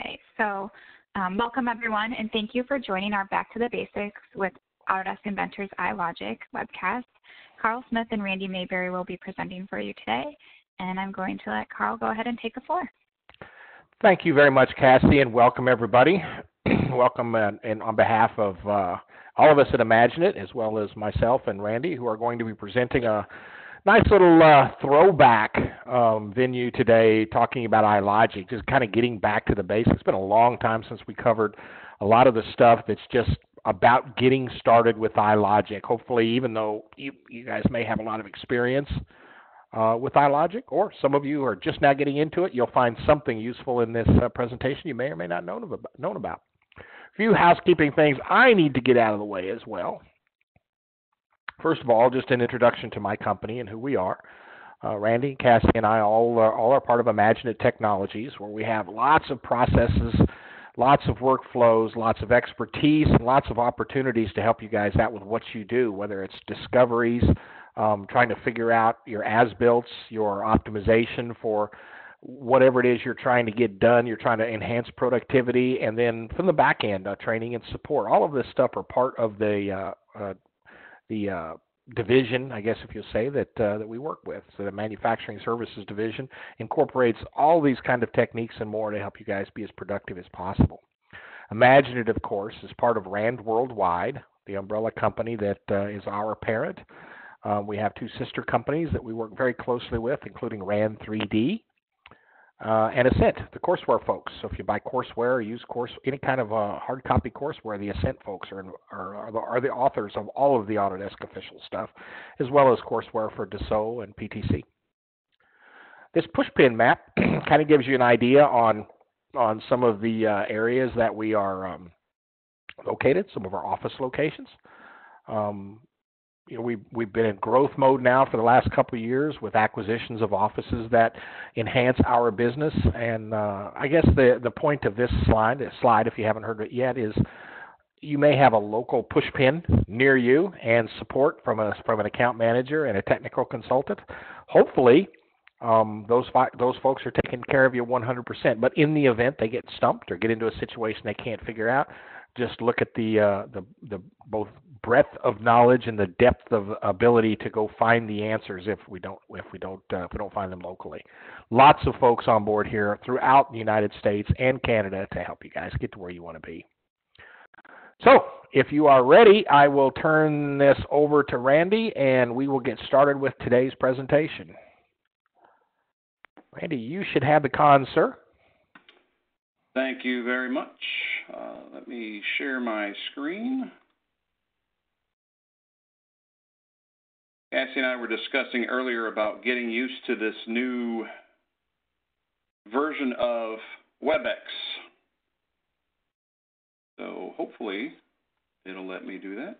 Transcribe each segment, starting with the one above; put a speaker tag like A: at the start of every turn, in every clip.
A: today. So welcome, everyone, and thank you for joining our Back to the Basics with Autodesk Inventors iLogic webcast. Carl Smith and Randy Mabery will be presenting for you today, and I'm going to let Carl go ahead and take the floor.
B: Thank you very much, Cassie, and welcome, everybody. Welcome and on behalf of all of us at IMAGINiT, as well as myself and Randy, who are going to be presenting a nice little throwback venue today, talking about iLogic, just kind of getting back to the basics. It's been a long time since we covered a lot of the stuff that's just about getting started with iLogic. Hopefully, even though you guys may have a lot of experience with iLogic, or some of you are just now getting into it, you'll find something useful in this presentation you may or may not known about. A few housekeeping things I need to get out of the way as well. First of all, just an introduction to my company and who we are. Randy, Cassie, and I all are part of IMAGINiT Technologies, where we have lots of processes, lots of workflows, lots of expertise, and lots of opportunities to help you guys out with what you do, whether it's discoveries, trying to figure out your as-builts, your optimization for whatever it is you're trying to get done. You're trying to enhance productivity, and then from the back end, training and support. All of this stuff are part of the division, I guess if you'll say, that we work with. So the Manufacturing Services Division incorporates all these kind of techniques and more to help you guys be as productive as possible. IMAGINiT, of course, is part of RAND Worldwide, the umbrella company that is our parent. We have two sister companies that we work very closely with, including RAND 3D and Ascent, the courseware folks. So if you buy courseware or use any kind of hard copy courseware, the Ascent folks are the authors of all of the Autodesk official stuff, as well as courseware for Dassault and PTC. This Pushpin Map kind of gives you an idea on some of the areas that we are located, some of our office locations. We've been in growth mode now for the last couple of years with acquisitions of offices that enhance our business. And I guess the point of this slide, if you haven't heard it yet, is you may have a local Pushpin near you and support from an account manager and a technical consultant. Hopefully, those folks are taking care of you 100%. But in the event they get stumped or get into a situation they can't figure out, just look at the both breadth of knowledge and the depth of ability to go find the answers if we don't find them locally. Lots of folks on board here throughout the United States and Canada to help you guys get to where you want to be. So, if you are ready, I will turn this over to Randy, and we will get started with today's presentation. Randy, you should have the cons, sir.
C: Thank you very much. Let me share my screen. Cassie and I were discussing earlier about getting used to this new version of WebEx. So hopefully it'll let me do that.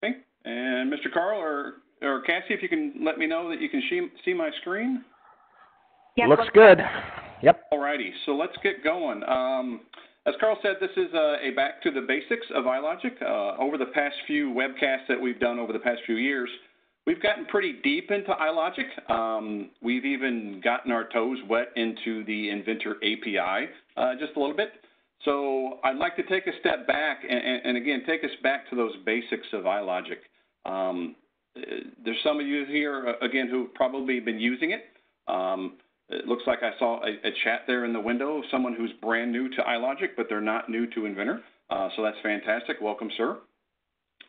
C: Okay, and Mr. Carl or Cassie, if you can let me know that you can see my screen.
A: Yep,
B: looks good. Yep.
C: Alrighty, so let's get going. As Carl said, this is a back to the basics of iLogic. Over the past few webcasts that we've done over the past few years, we've gotten pretty deep into iLogic. We've even gotten our toes wet into the Inventor API just a little bit. So I'd like to take a step back and again, take us back to those basics of iLogic. There's some of you here, again, who've probably been using it. It looks like I saw a chat there in the window of someone who's brand new to iLogic, but they're not new to Inventor. So that's fantastic. Welcome, sir.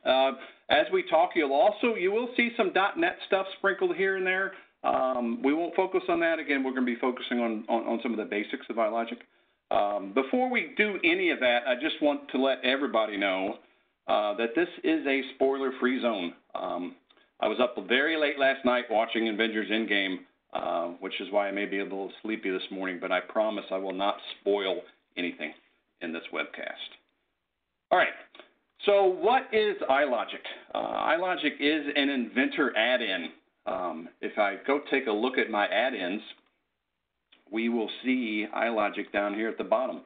C: As we talk, you will see some .NET stuff sprinkled here and there. We won't focus on that. Again, we're going to be focusing on some of the basics of iLogic. Before we do any of that, I just want to let everybody know that this is a spoiler-free zone. I was up very late last night watching Avengers Endgame, which is why I may be a little sleepy this morning, but I promise I will not spoil anything in this webcast. All right, so what is iLogic? iLogic is an Inventor add-in. If I go take a look at my add-ins, we will see iLogic down here at the bottom.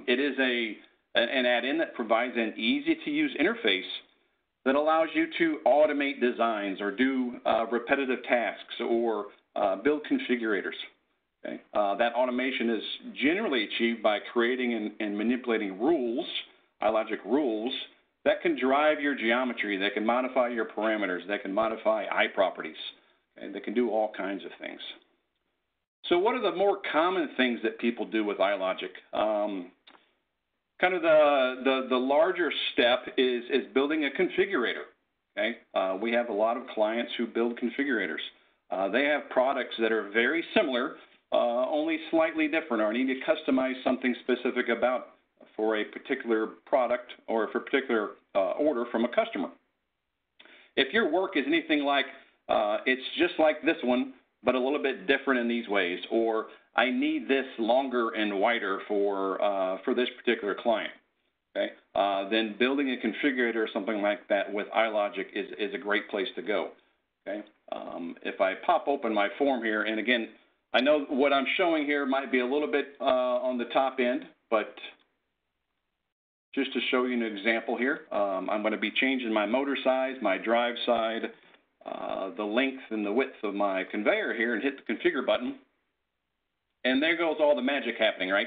C: It is an add-in that provides an easy-to-use interface that allows you to automate designs or do repetitive tasks or build configurators. Okay? That automation is generally achieved by creating and manipulating rules, iLogic rules, that can drive your geometry, that can modify your parameters, that can modify eye properties, and that can do all kinds of things. So what are the more common things that people do with iLogic? Kind of the larger step is building a configurator. Okay? We have a lot of clients who build configurators. They have products that are very similar, only slightly different, or need to customize something specific about for a particular product or for a particular order from a customer. If your work is anything like, it's just like this one, but a little bit different in these ways, or I need this longer and wider for this particular client, okay? Then building a configurator or something like that with iLogic is a great place to go, okay? If I pop open my form here, and again, I know what I'm showing here might be a little bit on the top end, but just to show you an example here, I'm going to be changing my motor size, my drive side, the length and the width of my conveyor here, and hit the configure button. And there goes all the magic happening, right?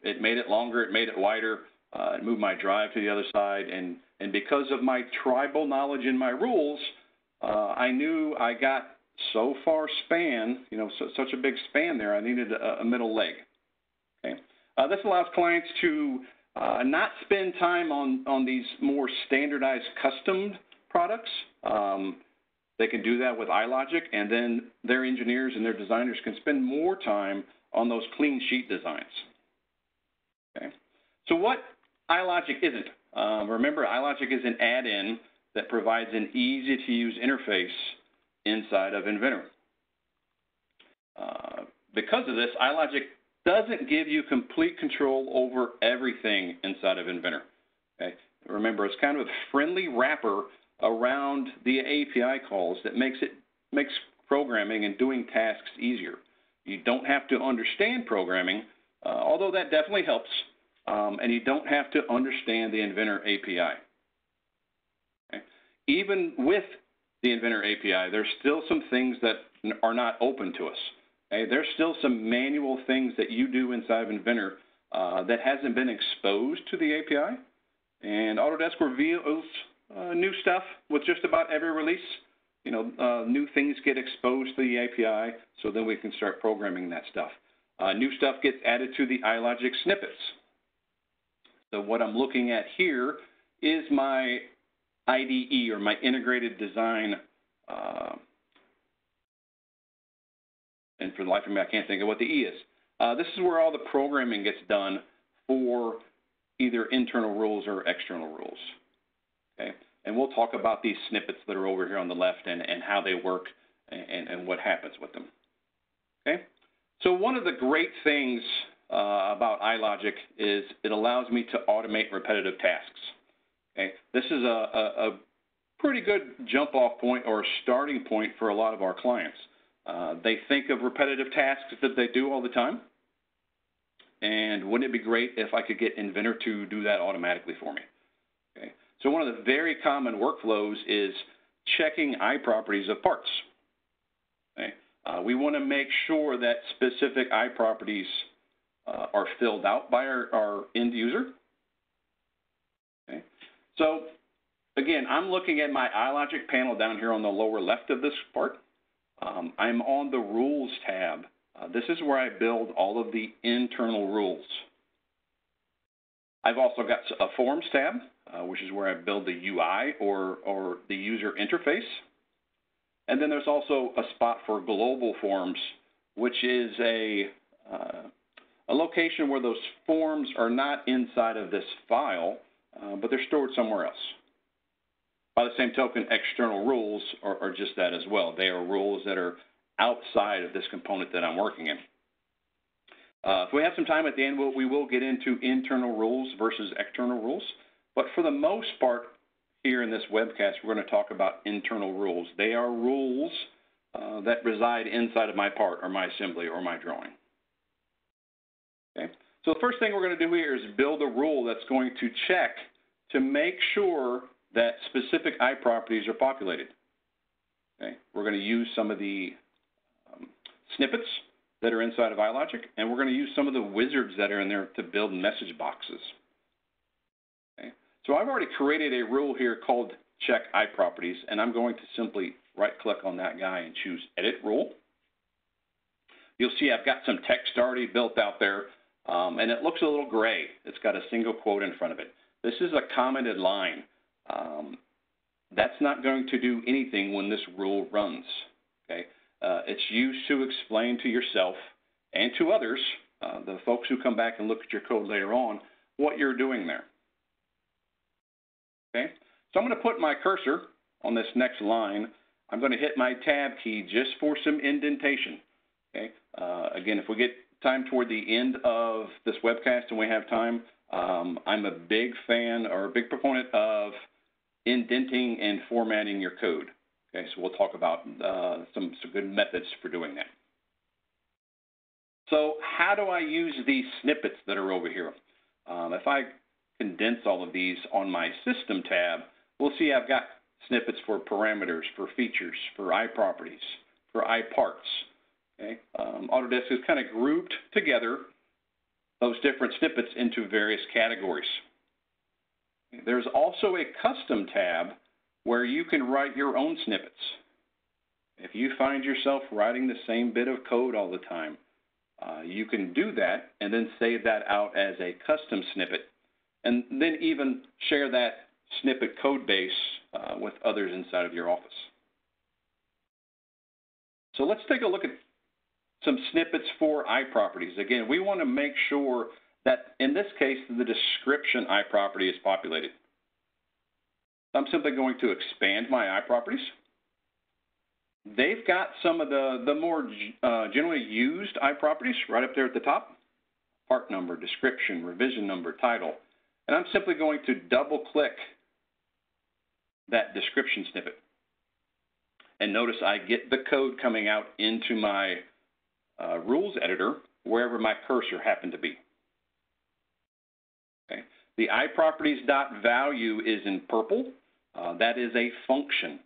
C: It made it longer, it made it wider, it moved my drive to the other side, and because of my tribal knowledge in my rules, I knew I got so far span, such a big span there, I needed a middle leg. Okay? This allows clients to not spend time on these more standardized custom products. They can do that with iLogic, and then their engineers and their designers can spend more time on those clean sheet designs. Okay? So what iLogic isn't? Remember, iLogic is an add-in that provides an easy-to-use interface inside of Inventor. Because of this, iLogic doesn't give you complete control over everything inside of Inventor. Okay? Remember, it's kind of a friendly wrapper around the API calls that makes programming and doing tasks easier. You don't have to understand programming, although that definitely helps, and you don't have to understand the Inventor API. Okay? Even with the Inventor API, there's still some things that are not open to us. Okay? There's still some manual things that you do inside of Inventor that hasn't been exposed to the API, and Autodesk reveals new stuff with just about every release. New things get exposed to the API, so then we can start programming that stuff. New stuff gets added to the iLogic snippets. So what I'm looking at here is my IDE, or my integrated design, and for the life of me, I can't think of what the E is. This is where all the programming gets done for either internal rules or external rules. Okay? And we'll talk about these snippets that are over here on the left and how they work and what happens with them. Okay? So one of the great things about iLogic is it allows me to automate repetitive tasks. Okay? This is a pretty good jump-off point or a starting point for a lot of our clients. They think of repetitive tasks that they do all the time, and wouldn't it be great if I could get Inventor to do that automatically for me? Okay? So one of the very common workflows is checking eye properties of parts. Okay? We want to make sure that specific eye properties are filled out by our end user. Okay? So again, I'm looking at my iLogic panel down here on the lower left of this part. I'm on the Rules tab. This is where I build all of the internal rules. I've also got a Forms tab, which is where I build the UI or the user interface. And then there's also a spot for global forms, which is a location where those forms are not inside of this file, but they're stored somewhere else. By the same token, external rules are just that as well. They are rules that are outside of this component that I'm working in. If we have some time at the end, we will get into internal rules versus external rules. But for the most part here in this webcast, we're going to talk about internal rules. They are rules that reside inside of my part or my assembly or my drawing. Okay? So the first thing we're going to do here is build a rule that's going to check to make sure that specific iProperties are populated. Okay? We're going to use some of the snippets that are inside of iLogic, and we're going to use some of the wizards that are in there to build message boxes. Okay? So I've already created a rule here called check iProperties, and I'm going to simply right-click on that guy and choose Edit Rule. You'll see I've got some text already built out there, and it looks a little gray. It's got a single quote in front of it. This is a commented line. That's not going to do anything when this rule runs. Okay? It's used to explain to yourself and to others, the folks who come back and look at your code later on, what you're doing there. Okay? So I'm going to put my cursor on this next line. I'm going to hit my Tab key just for some indentation. Okay? Again, if we get time toward the end of this webcast and we have time, I'm a big fan or a big proponent of indenting and formatting your code. Okay, so we'll talk about some good methods for doing that. So how do I use these snippets that are over here? If I condense all of these on my System tab, we'll see I've got snippets for parameters, for features, for iProperties, for iParts. Okay? Autodesk has kind of grouped together those different snippets into various categories. There's also a Custom tab where you can write your own snippets. If you find yourself writing the same bit of code all the time, you can do that and then save that out as a custom snippet, and then even share that snippet code base with others inside of your office. So let's take a look at some snippets for iProperties. Again, we want to make sure that in this case the description iProperty is populated. I'm simply going to expand my iProperties. They've got some of the more generally used iProperties right up there at the top. Part number, description, revision number, title. And I'm simply going to double click that description snippet. And notice I get the code coming out into my rules editor wherever my cursor happened to be. Okay. The iProperties.value is in purple. That is a function.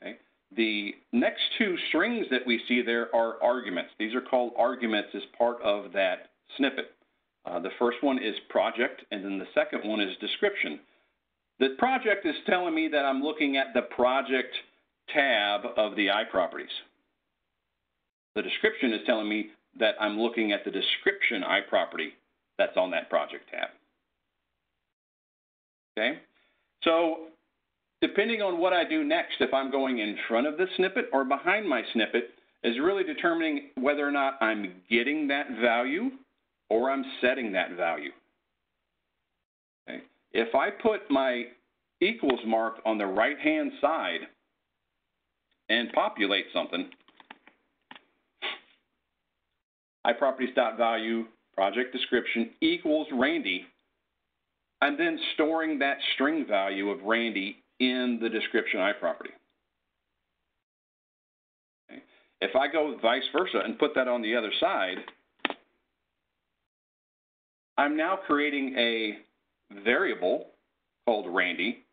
C: Okay. The next two strings that we see there are arguments. These are called arguments as part of that snippet. The first one is project, and then the second one is description. The project is telling me that I'm looking at the project tab of the iProperties. The description is telling me that I'm looking at the description iProperty that's on that project tab. Okay? So depending on what I do next, if I'm going in front of the snippet or behind my snippet, is really determining whether or not I'm getting that value or I'm setting that value. Okay? If I put my equals mark on the right-hand side and populate something, iProperties.value, project description equals Randy, I'm then storing that string value of Randy in the description iProperty. Okay. If I go vice versa and put that on the other side, I'm now creating a variable called Randy,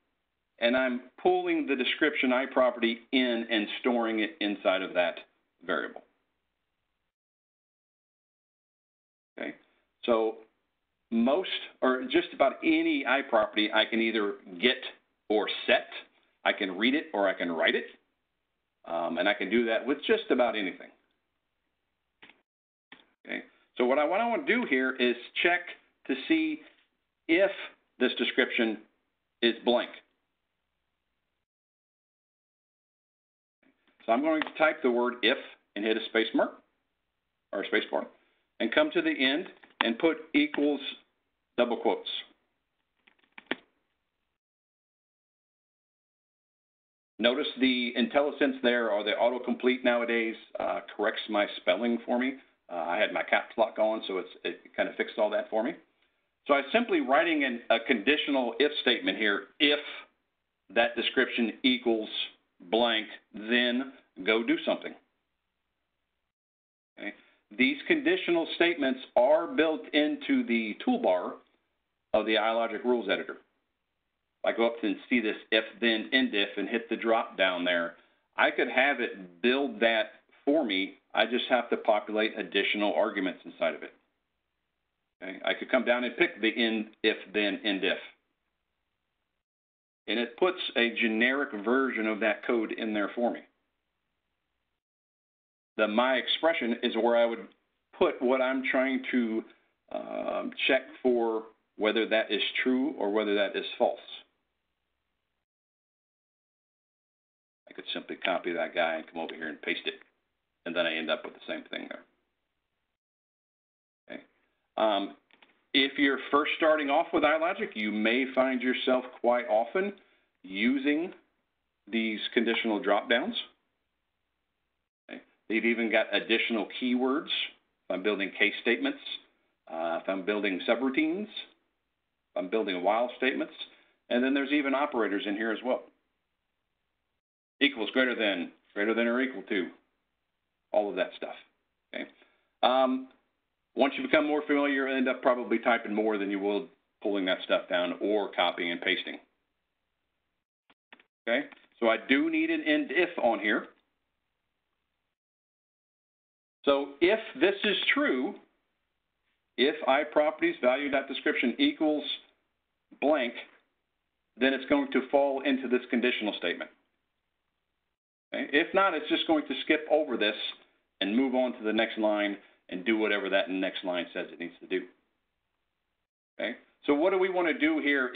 C: and I'm pulling the description iProperty in and storing it inside of that variable. Okay, so most or just about any iProperty I can either get or set. I can read it or I can write it, and I can do that with just about anything. Okay, so what I want to do here is check to see if this description is blank. So I'm going to type the word if and hit a space mark or a space bar and come to the end and put equals double quotes. Notice the IntelliSense there, or the autocomplete nowadays, corrects my spelling for me. I had my caps lock on, so it kind of fixed all that for me. So I'm simply writing a conditional if statement here. If that description equals blank, then go do something. Okay. These conditional statements are built into the toolbar of the iLogic Rules Editor. I go up and see this if, then, end if and hit the drop down there, I could have it build that for me. I just have to populate additional arguments inside of it. Okay? I could come down and pick the end, if, then, end if. And it puts a generic version of that code in there for me. The my expression is where I would put what I'm trying to check for whether that is true or whether that is false. I could simply copy that guy and come over here and paste it, and then I end up with the same thing there. Okay. If you're first starting off with iLogic, you may find yourself quite often using these conditional drop-downs. Okay. They've even got additional keywords. If I'm building case statements, if I'm building subroutines, if I'm building while statements, and then there's even operators in here as well. Equals, greater than or equal to, all of that stuff. Okay. Once you become more familiar, you end up probably typing more than you will pulling that stuff down or copying and pasting. Okay, so I do need an end if on here. So if this is true, if iProperties value.description equals blank, then it's going to fall into this conditional statement. Okay? If not, it's just going to skip over this and move on to the next line and do whatever that next line says it needs to do. Okay? So what do we want to do here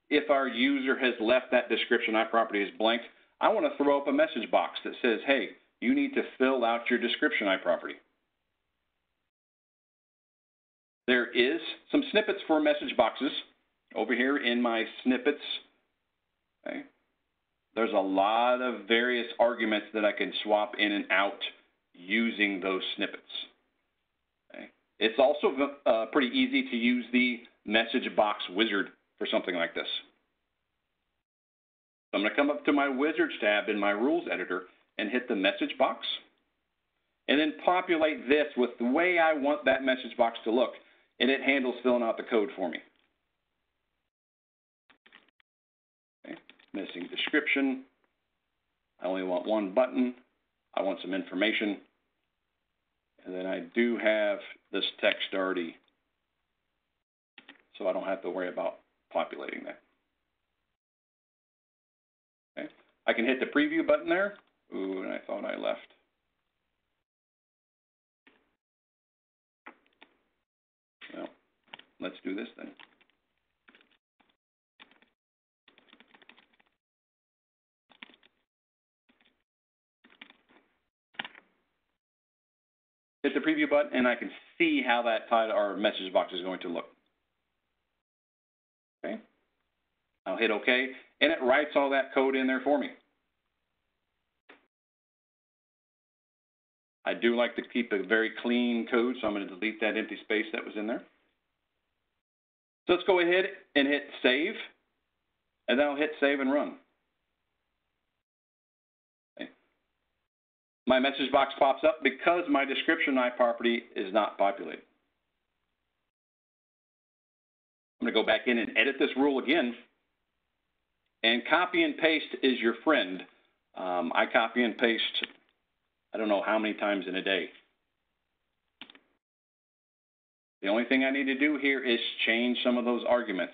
C: if our user has left that description iProperty as blank? I want to throw up a message box that says, hey, you need to fill out your description iProperty. There is some snippets for message boxes over here in my snippets. Okay? There's a lot of various arguments that I can swap in and out using those snippets. Okay? It's also pretty easy to use the message box wizard for something like this. So I'm going to come up to my wizards tab in my rules editor and hit the message box, and then populate this with the way I want that message box to look, and it handles filling out the code for me. Okay. Missing description. I only want one button. I want some information. And then I do have this text already, so I don't have to worry about populating that. Okay. I can hit the preview button there. Ooh, and I thought I left. Well, let's do this then. Hit the preview button, and I can see how that title or message box is going to look. Okay. I'll hit OK, and it writes all that code in there for me. I do like to keep a very clean code, so I'm going to delete that empty space that was in there. So let's go ahead and hit save, and then I'll hit save and run. Okay. My message box pops up because my description iProperty is not populated. I'm going to go back in and edit this rule again, and copy and paste is your friend. I copy and paste, I don't know how many times in a day. The only thing I need to do here is change some of those arguments.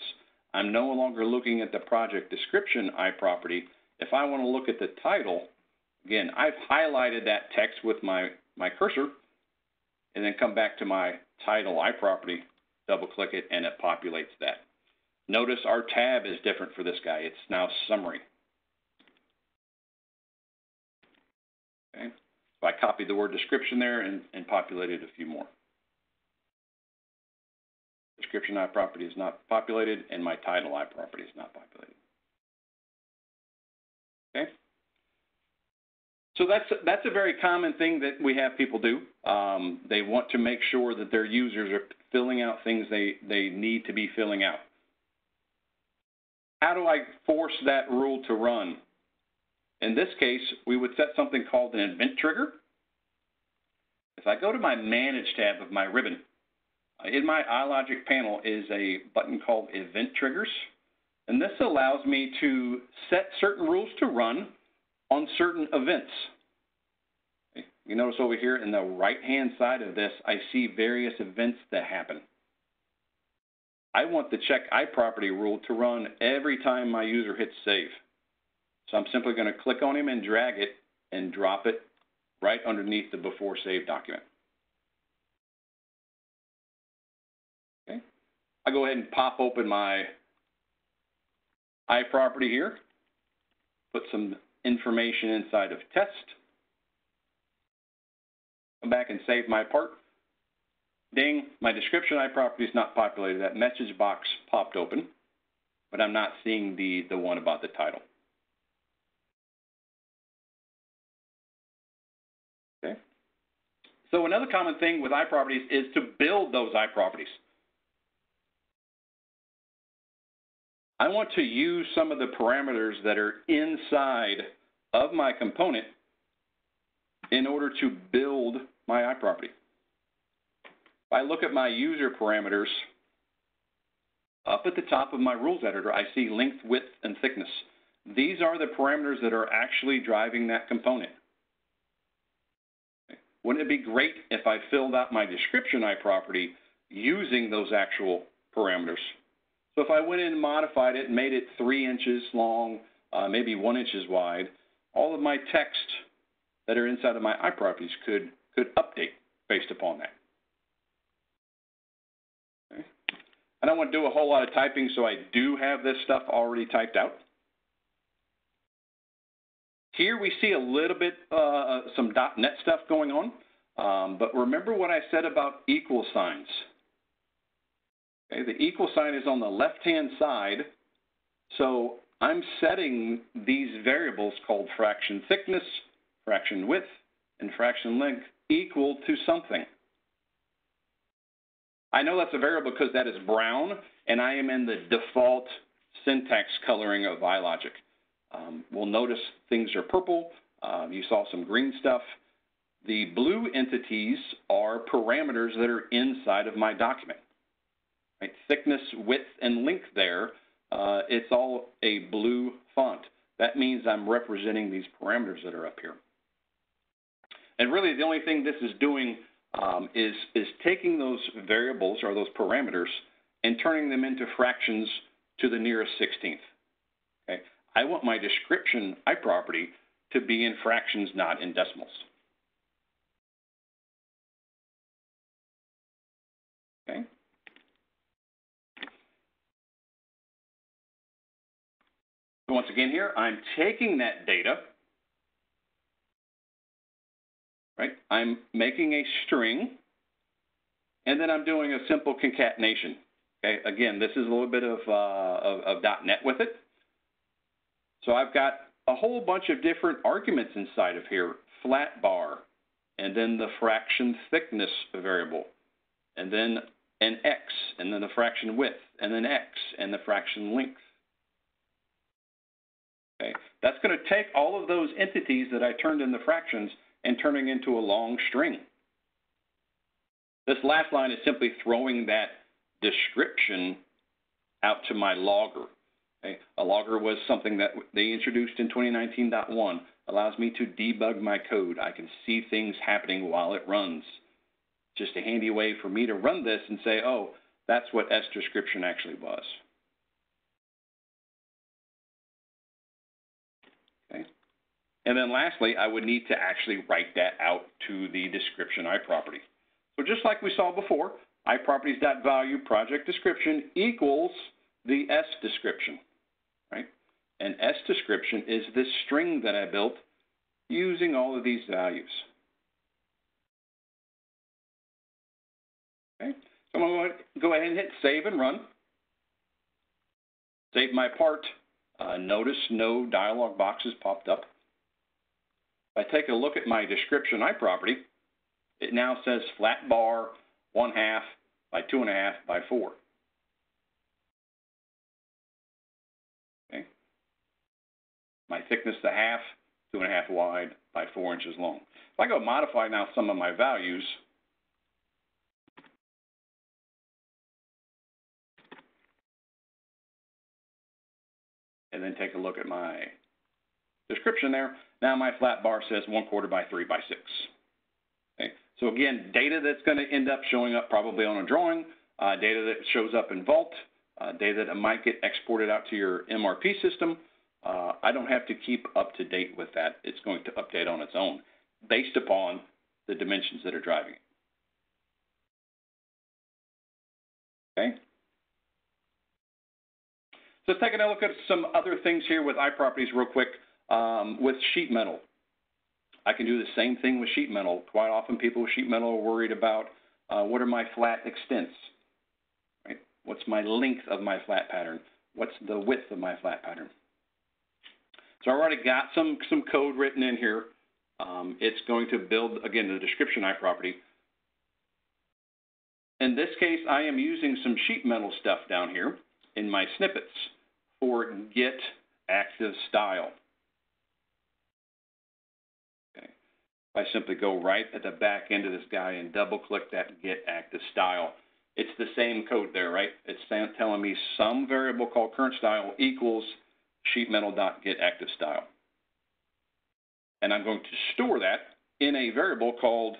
C: I'm no longer looking at the project description iProperty. If I want to look at the title, again, I've highlighted that text with my cursor, and then come back to my title iProperty, double click it, and it populates that. Notice our tab is different for this guy. It's now summary. Okay. So I copied the word description there and populated a few more. Description iProperty is not populated, and my title iProperty is not populated. Okay. So that's a very common thing that we have people do. They want to make sure that their users are filling out things they need to be filling out. How do I force that rule to run? In this case, we would set something called an event trigger. If I go to my Manage tab of my ribbon, in my iLogic panel is a button called Event Triggers. And this allows me to set certain rules to run on certain events. You notice over here in the right-hand side of this, I see various events that happen. I want the check iProperty rule to run every time my user hits save. So I'm simply going to click on him and drag it and drop it right underneath the before save document. Okay. I go ahead and pop open my iProperty here, put some information inside of test, come back and save my part. Ding, my description iProperty is not populated. That message box popped open, but I'm not seeing the one about the title. Okay. So another common thing with iProperties is to build those iProperties. I want to use some of the parameters that are inside of my component in order to build my iProperty. If I look at my user parameters, up at the top of my rules editor, I see length, width, and thickness. These are the parameters that are actually driving that component. Wouldn't it be great if I filled out my description iProperty using those actual parameters? So if I went in and modified it and made it 3 inches long, maybe 1 inch wide, all of my text that are inside of my iProperties could update based upon that. Okay. I don't want to do a whole lot of typing, so I do have this stuff already typed out. Here we see a little bit some .NET stuff going on, but remember what I said about equal signs. Okay, the equal sign is on the left-hand side, so I'm setting these variables called fraction thickness, fraction width, and fraction length equal to something. I know that's a variable because that is brown, and I am in the default syntax coloring of iLogic. We'll notice things are purple. You saw some green stuff. The blue entities are parameters that are inside of my document. Right? Thickness, width, and length there, it's all a blue font. That means I'm representing these parameters that are up here. And really the only thing this is doing is taking those variables or those parameters and turning them into fractions to the nearest 16th. Okay? I want my description iProperty to be in fractions, not in decimals. Okay? So once again here, I'm taking that data, right? I'm making a string, and then I'm doing a simple concatenation. Okay? Again, this is a little bit of .NET with it. So I've got a whole bunch of different arguments inside of here, flat bar, and then the fraction thickness variable, and then an X, and then the fraction width, and then X, and the fraction length. Okay. That's going to take all of those entities that I turned into fractions and turning into a long string. This last line is simply throwing that description out to my logger. Okay. A logger was something that they introduced in 2019.1. Allows me to debug my code. I can see things happening while it runs. Just a handy way for me to run this and say, oh, that's what sDescription actually was. Okay. And then lastly, I would need to actually write that out to the description iProperty. So just like we saw before, iProperties.value project description equals the sDescription. Right? And sDescription is this string that I built using all of these values. Okay, so I'm going to go ahead and hit save and run. Save my part. Notice no dialog boxes popped up. If I take a look at my description iProperty, it now says flat bar 1/2 by 2.5 by 4. My thickness to 1/2, 2.5 wide by 4 inches long. If I go modify now some of my values, and then take a look at my description there. Now my flat bar says 1/4 by 3 by 6. Okay. So again, data that's going to end up showing up probably on a drawing, data that shows up in Vault, data that might get exported out to your MRP system. I don't have to keep up to date with that. It's going to update on its own based upon the dimensions that are driving it. Okay. So let's take a look at some other things here with iProperties real quick. With sheet metal, I can do the same thing with sheet metal. Quite often people with sheet metal are worried about what are my flat extents, right? What's my length of my flat pattern? What's the width of my flat pattern? So I've already got some code written in here. It's going to build, again, the description iProperty. In this case, I am using some sheet metal stuff down here in my snippets for get active style. Okay. I simply go right at the back end of this guy and double click that get active style. It's the same code there, right? It's telling me some variable called current style equals sheet metal.get active style. And I'm going to store that in a variable called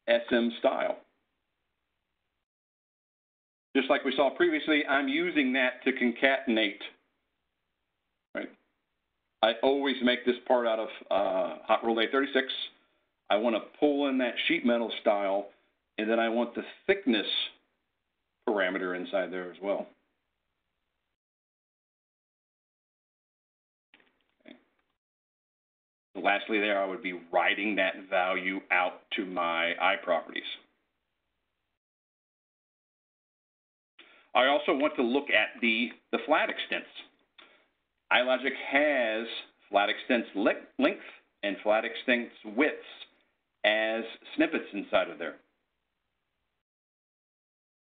C: SM style. Just like we saw previously, I'm using that to concatenate, right? I always make this part out of hot roll A36. I want to pull in that sheet metal style, and then I want the thickness parameter inside there as well. Okay. So lastly there, I would be writing that value out to my iProperties. I also want to look at the flat extents. iLogic has flat extents length and flat extents widths as snippets inside of there.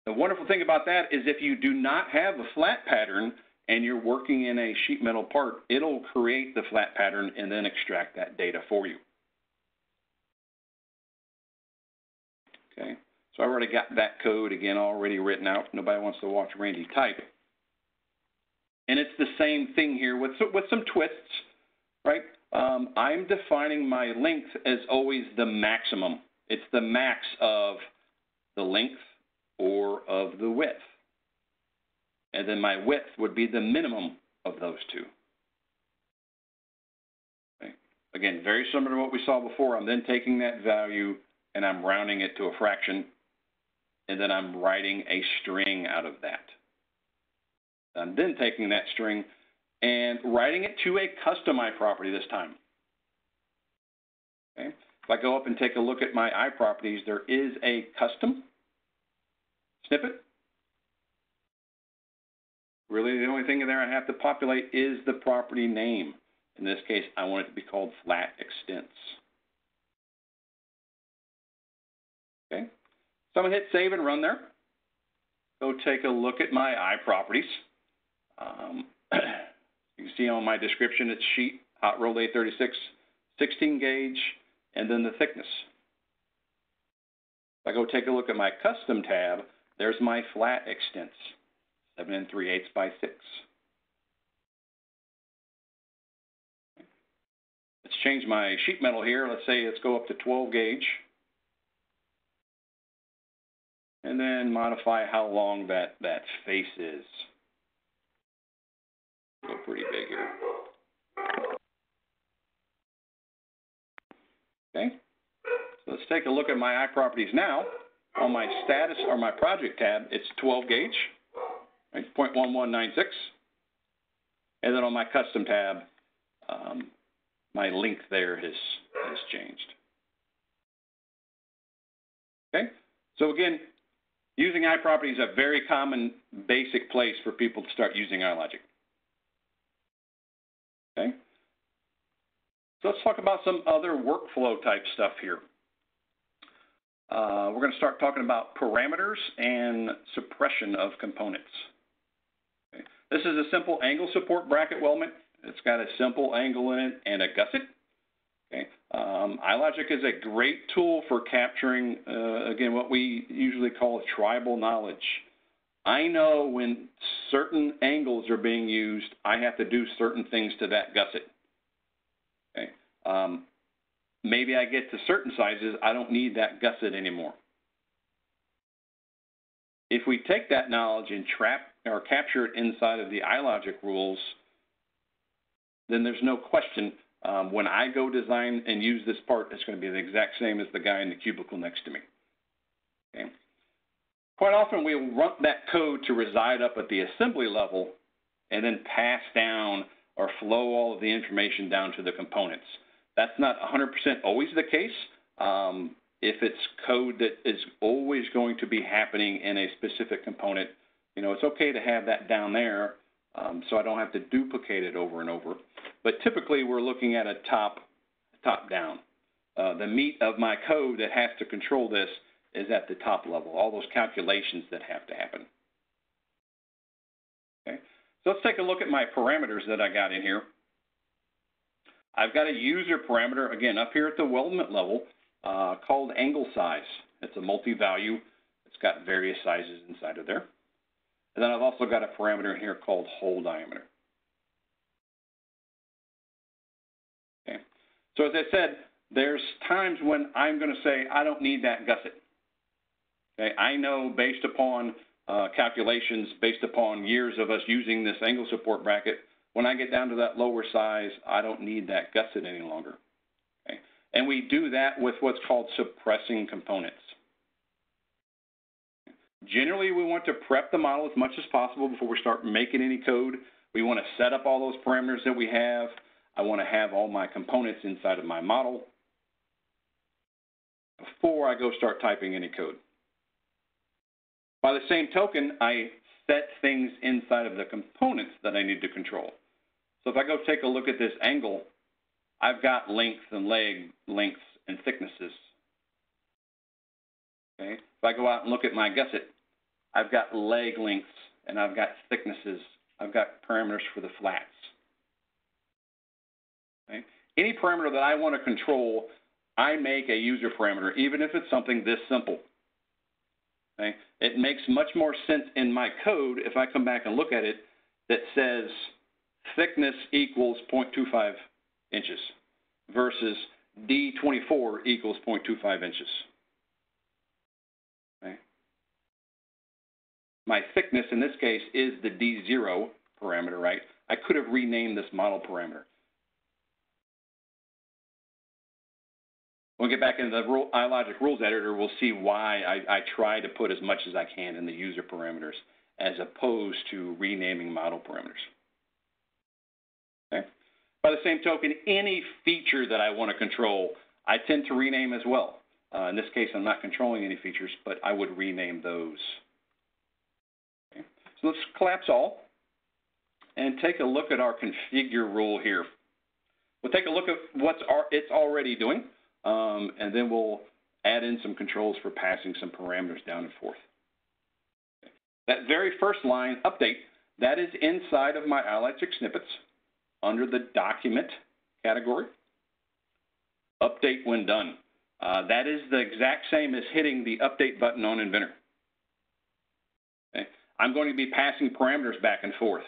C: The wonderful thing about that is if you do not have a flat pattern and you're working in a sheet metal part, it'll create the flat pattern and then extract that data for you. Okay. So I already got that code, again, already written out. Nobody wants to watch Randy type. And it's the same thing here with some twists, right? I'm defining my length as always the maximum. It's the max of the length or of the width. And then my width would be the minimum of those two. Okay. Again, very similar to what we saw before. I'm then taking that value and I'm rounding it to a fraction. And then I'm writing a string out of that. I'm then taking that string and writing it to a custom iProperty this time. Okay. If I go up and take a look at my iProperties, there is a custom snippet. Really, the only thing in there I have to populate is the property name. In this case, I want it to be called flat extents. Okay. So I'm going to hit save and run there. Go take a look at my iProperties. You can see on my description, it's sheet, hot rolled A36, 16 gauge, and then the thickness. If I go take a look at my custom tab, there's my flat extents, 7 3/8 by 6. Let's change my sheet metal here. Let's say let's go up to 12 gauge. And then modify how long that face is. Go pretty big here. Okay. So let's take a look at my iProperties now. On my status or my project tab, it's 12 gauge, right, 0.1196. And then on my custom tab, my length there has changed. Okay. So again, using iProperty is a very common basic place for people to start using iLogic. Okay. So let's talk about some other workflow type stuff here. We're going to start talking about parameters and suppression of components. Okay. This is a simple angle support bracket weldment. It's got a simple angle in it and a gusset. Okay. iLogic is a great tool for capturing, again, what we usually call tribal knowledge. I know when certain angles are being used, I have to do certain things to that gusset. Okay. Maybe I get to certain sizes, I don't need that gusset anymore. If we take that knowledge and capture it inside of the iLogic rules, then there's no question when I go design and use this part, it's going to be the exact same as the guy in the cubicle next to me. Okay. Quite often we'll want that code to reside up at the assembly level and then pass down or flow all of the information down to the components. That's not 100% always the case. If it's code that is always going to be happening in a specific component, it's okay to have that down there so I don't have to duplicate it over and over. But typically we're looking at a top-down. The meat of my code that has to control this is at the top level, all those calculations that have to happen. Okay, so let's take a look at my parameters that I got in here. I've got a user parameter, again, up here at the weldment level called angle size. It's a multi-value. It's got various sizes inside of there. And then I've also got a parameter in here called hole diameter. Okay, so as I said, there's times when I'm going to say I don't need that gusset. Okay, I know based upon calculations, based upon years of us using this angle support bracket, when I get down to that lower size, I don't need that gusset any longer. Okay, and we do that with what's called suppressing components. Generally, we want to prep the model as much as possible before we start making any code. We want to set up all those parameters that we have. I want to have all my components inside of my model before I go start typing any code. By the same token, I set things inside of the components that I need to control. So if I go take a look at this angle, I've got length and leg lengths and thicknesses. Okay. If I go out and look at my gusset, I've got leg lengths and I've got thicknesses. I've got parameters for the flats. Okay. Any parameter that I want to control, I make a user parameter, even if it's something this simple. Okay. It makes much more sense in my code if I come back and look at it that says thickness equals 0.25 inches versus D24 equals 0.25 inches. Okay. My thickness in this case is the D0 parameter, right? I could have renamed this model parameter. When we get back into the iLogic rules editor, we'll see why I try to put as much as I can in the user parameters as opposed to renaming model parameters. Okay. By the same token, any feature that I want to control, I tend to rename as well. In this case, I'm not controlling any features, but I would rename those. Okay. So let's collapse all and take a look at our configure rule here. We'll take a look at what it's already doing. And then we'll add in some controls for passing some parameters down and forth. Okay. That very first line, update, that is inside of my iLogic snippets under the document category. Update when done. That is the exact same as hitting the update button on Inventor. Okay. I'm going to be passing parameters back and forth.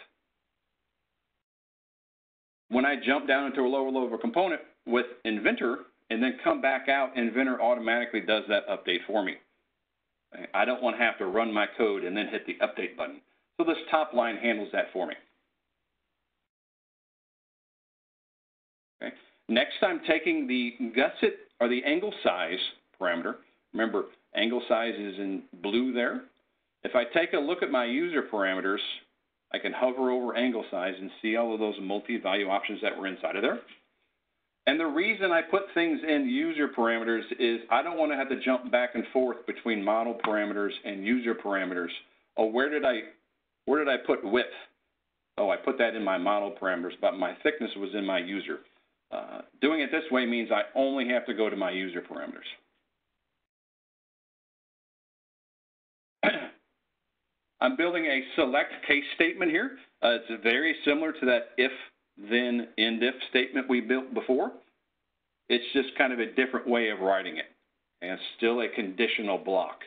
C: When I jump down into a lower level of a component with Inventor, and then come back out, Inventor automatically does that update for me. I don't want to have to run my code and then hit the update button. So this top line handles that for me. Okay. Next, I'm taking the gusset or the angle size parameter. Remember, angle size is in blue there. If I take a look at my user parameters, I can hover over angle size and see all of those multi-value options that were inside of there. And the reason I put things in user parameters is I don't want to have to jump back and forth between model parameters and user parameters. Oh, where did I put width? Oh, I put that in my model parameters, but my thickness was in my user. Doing it this way means I only have to go to my user parameters. I'm building a select case statement here. It's very similar to that if then end if statement we built before. It's just kind of a different way of writing it. And it's still a conditional block.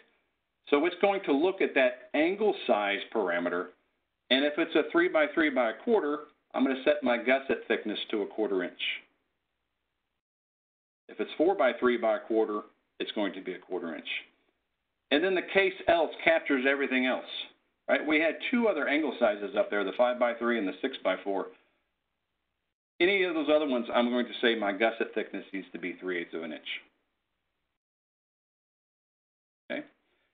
C: So it's going to look at that angle size parameter, and if it's a 3 by 3 by a quarter, I'm going to set my gusset thickness to a 1/4 inch. If it's 4 by 3 by a quarter, it's going to be a 1/4 inch. And then the case else captures everything else, right? We had 2 other angle sizes up there, the 5 by 3 and the 6 by 4. Any of those other ones, I'm going to say my gusset thickness needs to be 3/8 of an inch. Okay.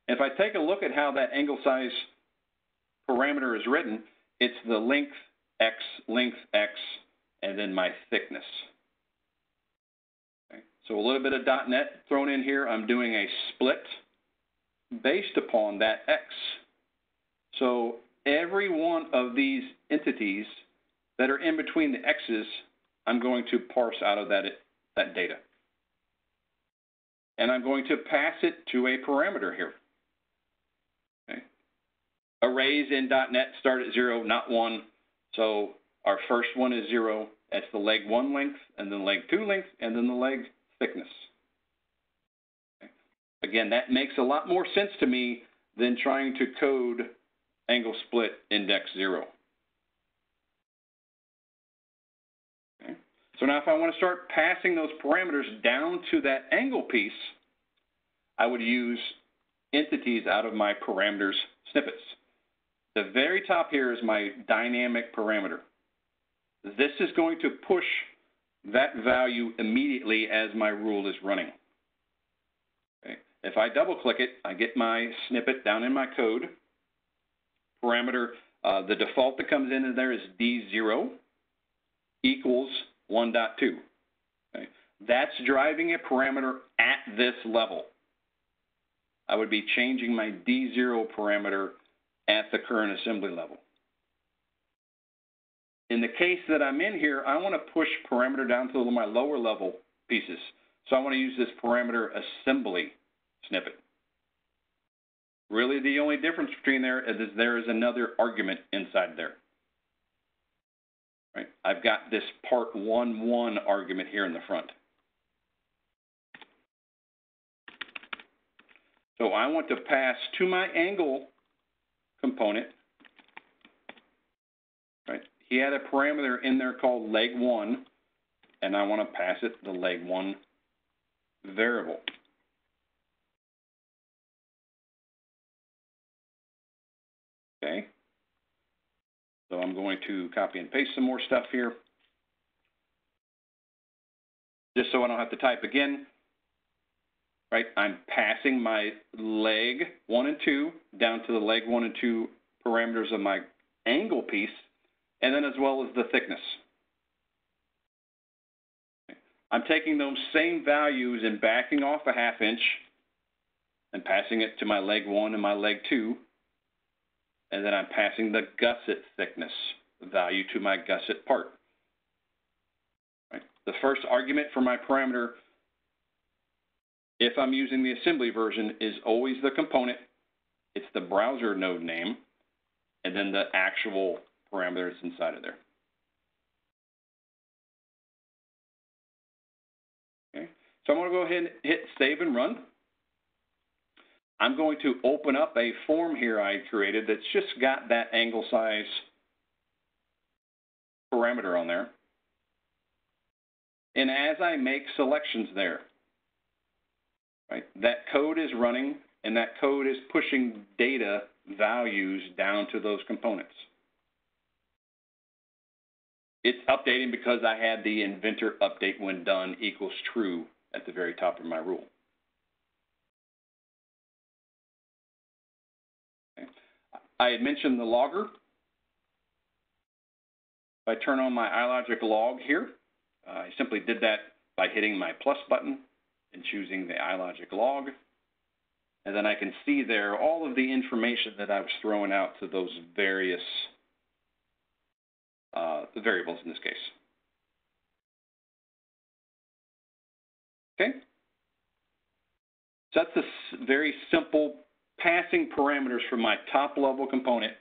C: If I take a look at how that angle size parameter is written, it's the length x, and then my thickness. Okay. So a little bit of .NET thrown in here. I'm doing a split based upon that x. So every one of these entities that are in between the x's, I'm going to parse out of that data. And I'm going to pass it to a parameter here. Okay. Arrays in .NET start at 0, not 1. So our first one is 0. That's the leg 1 length, and then leg 2 length, and then the leg thickness. Okay. Again, that makes a lot more sense to me than trying to code angle split index 0. Okay. So now if I want to start passing those parameters down to that angle piece, I would use entities out of my parameters snippets. The very top here is my dynamic parameter. This is going to push that value immediately as my rule is running. Okay. If I double click it, I get my snippet down in my code. Parameter, the default that comes in there is D0 equals 1.2. Okay. That's driving a parameter at this level. I would be changing my D0 parameter at the current assembly level. In the case that I'm in here, I want to push parameter down to my lower level pieces. So I want to use this parameter assembly snippet. Really, the only difference between there is another argument inside there. Right? I've got this part 1.1 argument here in the front. So I want to pass to my angle component. Right? He had a parameter in there called leg 1, and I want to pass it the leg 1 variable. Okay. So I'm going to copy and paste some more stuff here, just so I don't have to type again. Right, I'm passing my leg 1 and 2 down to the leg 1 and 2 parameters of my angle piece, and then as well as the thickness. Okay. I'm taking those same values and backing off a 1/2 inch and passing it to my leg 1 and my leg 2, and then I'm passing the gusset thickness value to my gusset part. Right. The first argument for my parameter, if I'm using the assembly version, is always the component. It's the browser node name, and then the actual parameters inside of there. Okay. So I'm going to go ahead and hit save and run. I'm going to open up a form here I created that's just got that angle size parameter on there. And as I make selections there, right, that code is running, and that code is pushing data values down to those components. It's updating because I had the inventor update when done equals true at the very top of my rule. Okay. I had mentioned the logger. If I turn on my iLogic log here, I simply did that by hitting my plus button and choosing the iLogic log. And then I can see there all of the information that I was throwing out to those various variables in this case. Okay? So that's a very simple passing parameters from my top level component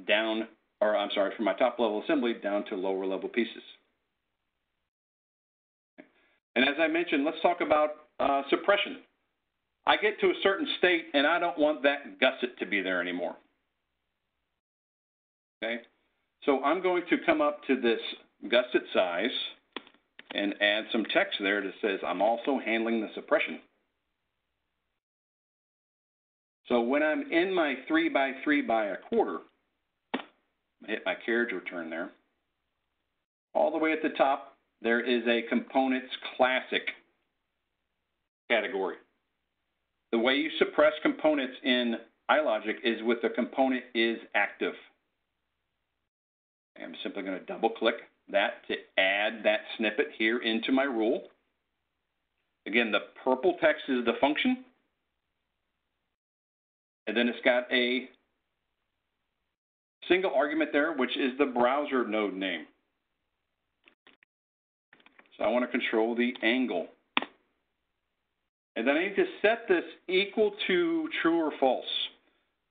C: down, or I'm sorry, from my top level assembly down to lower level pieces. Okay. And as I mentioned, let's talk about suppression. I get to a certain state and I don't want that gusset to be there anymore. Okay, so I'm going to come up to this gusset size and add some text there that says I'm also handling the suppression. So when I'm in my 3 by 3 by a quarter, hit my carriage return there. All the way at the top, there is a Components Classic category. The way you suppress components in iLogic is with the component is active. I'm simply going to double click that to add that snippet here into my rule. Again, the purple text is the function. And then it's got a single argument there, which is the browser node name. So I want to control the angle. And then I need to set this equal to true or false.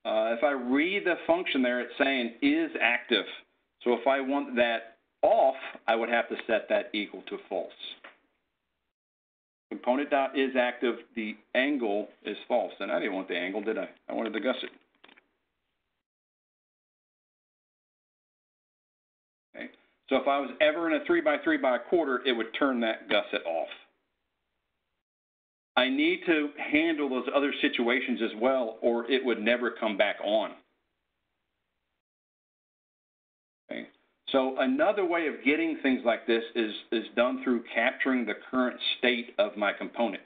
C: If I read the function there, it's saying is active. So if I want that off, I would have to set that equal to false. Component.isActive, the angle is false. And I didn't want the angle, did I? I wanted the gusset. Okay. So if I was ever in a 3 by 3 by a quarter, it would turn that gusset off. I need to handle those other situations as well, or it would never come back on. Okay. So another way of getting things like this is done through capturing the current state of my component.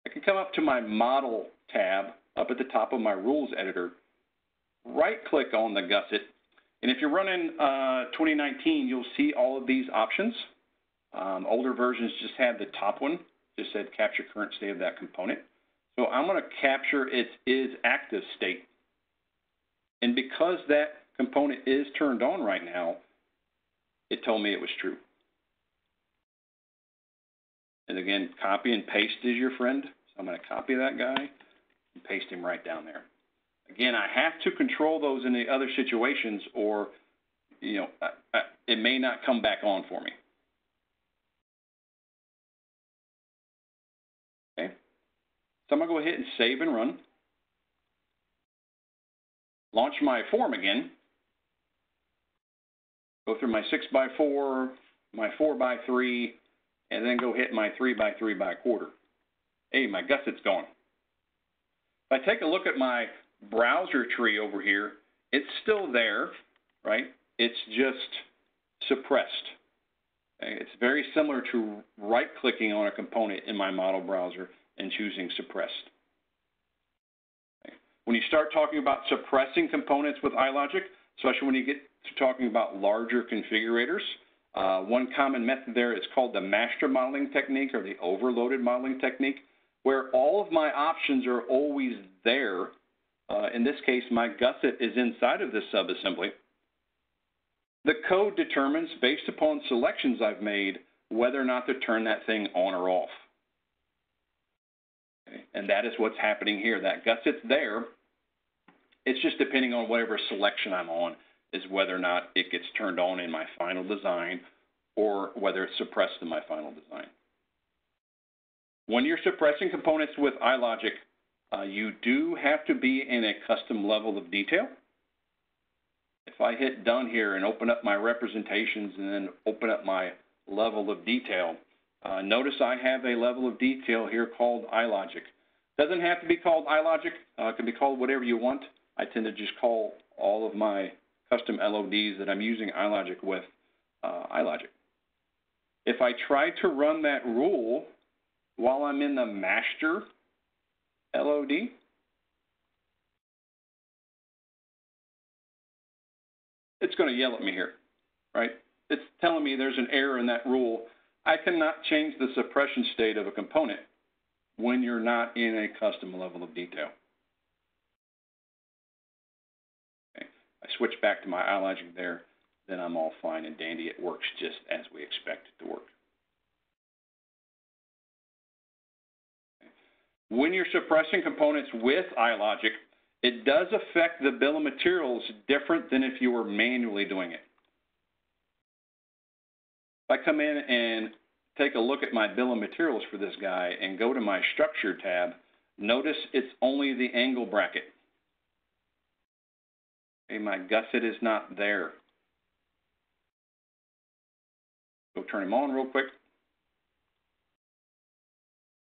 C: I can come up to my Model tab up at the top of my Rules Editor, right-click on the gusset, and if you're running 2019, you'll see all of these options. Older versions just had the top one, just said capture current state of that component. So I'm going to capture its is active state. And because that component is turned on right now, it told me it was true. And again, copy and paste is your friend. So I'm going to copy that guy and paste him right down there. Again, I have to control those in the other situations, or it may not come back on for me. Okay. So I'm going to go ahead and save and run. Launch my form again. Go through my 6 by 4, my 4 by 3, and then go hit my 3 by 3 by a quarter. Hey, my gusset's going. If I take a look at my browser tree over here, it's still there, right? It's just suppressed. Okay? It's very similar to right-clicking on a component in my model browser and choosing suppressed. Okay? When you start talking about suppressing components with iLogic, especially when you get to talking about larger configurators, one common method there is called the master modeling technique, or the overloaded modeling technique, where all of my options are always there. In this case, my gusset is inside of this subassembly. The code determines, based upon selections I've made, whether or not to turn that thing on or off. Okay. And that is what's happening here. That gusset's there. It's just depending on whatever selection I'm on, is whether or not it gets turned on in my final design, or whether it's suppressed in my final design. When you're suppressing components with iLogic, you do have to be in a custom level of detail. If I hit done here and open up my representations and then open up my level of detail, notice I have a level of detail here called iLogic. Doesn't have to be called iLogic. It can be called whatever you want. I tend to just call all of my custom LODs that I'm using iLogic with iLogic. If I try to run that rule while I'm in the master LOD, it's going to yell at me here, right? It's telling me there's an error in that rule. I cannot change the suppression state of a component when you're not in a custom level of detail. Okay. I switch back to my iLogic there, then I'm all fine and dandy. It works just as we expect it to work. When you're suppressing components with iLogic, it does affect the bill of materials different than if you were manually doing it. If I come in and take a look at my bill of materials for this guy and go to my structure tab, notice it's only the angle bracket. Okay, my gusset is not there. Go turn him on real quick.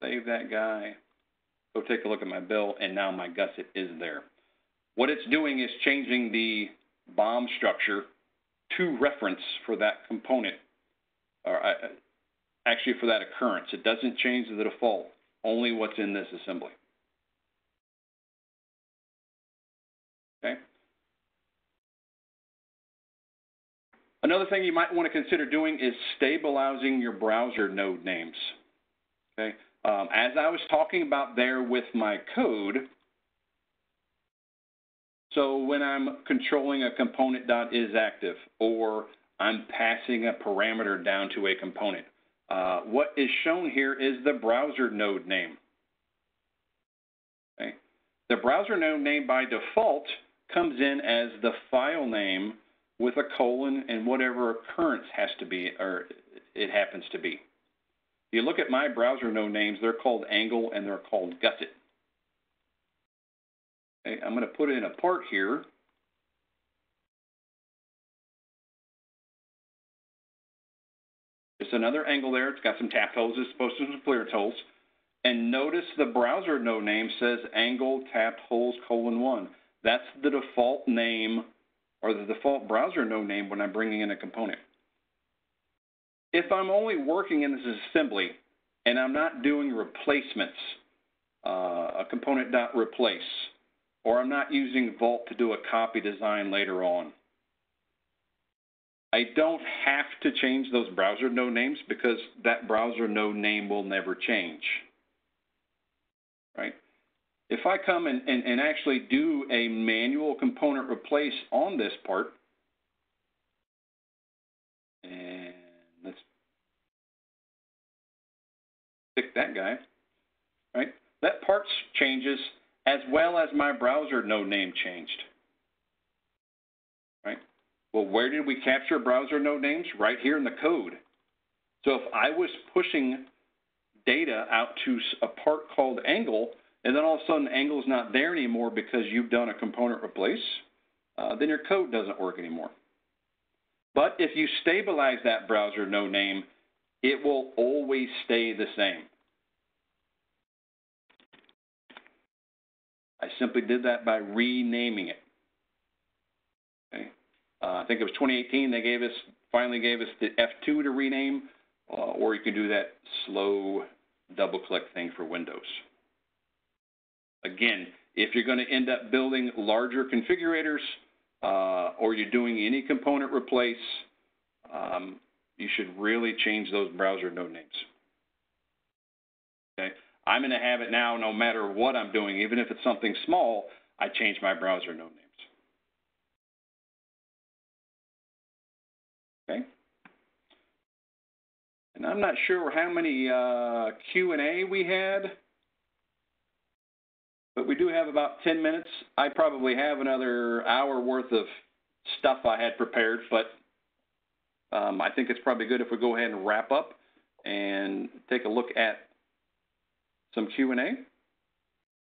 C: Save that guy. Go take a look at my bill, and now my gusset is there. What it's doing is changing the BOM structure to reference for that component, or actually for that occurrence. It doesn't change the default, only what's in this assembly. Okay. Another thing you might want to consider doing is stabilizing your browser node names. Okay. As I was talking about there with my code, so when I'm controlling a component.isActive or I'm passing a parameter down to a component, what is shown here is the browser node name. Okay. The browser node name by default comes in as the file name with a colon and whatever occurrence has to be, or it happens to be. If you look at my browser node names, they're called angle and they're called gusset. Okay, I'm going to put in a part here. Just another angle there. It's got some tapped holes. It's supposed to be some clearance holes. And notice the browser node name says angle tapped holes :1. That's the default name or the default browser node name when I'm bringing in a component. If I'm only working in this assembly and I'm not doing replacements, a component.replace, or I'm not using Vault to do a copy design later on, I don't have to change those browser node names because that browser node name will never change. Right? If I come and actually do a manual component replace on this part, and let's pick that guy, right? That part changes as well as my browser node name changed, right? Well, where did we capture browser node names? Right here in the code. So if I was pushing data out to a part called angle, and then all of a sudden angle's not there anymore because you've done a component replace, then your code doesn't work anymore. But if you stabilize that browser node name, it will always stay the same. I simply did that by renaming it. Okay. I think it was 2018 they finally gave us the F2 to rename, or you can do that slow double-click thing for Windows. Again, if you're going to end up building larger configurators or you're doing any component replace, you should really change those browser node names. Okay. I'm going to have it now no matter what I'm doing. Even if it's something small, I change my browser node names. Okay. And I'm not sure how many Q&A we had, but we do have about 10 minutes. I probably have another hour worth of stuff I had prepared, but I think it's probably good if we go ahead and wrap up and take a look at some Q&A.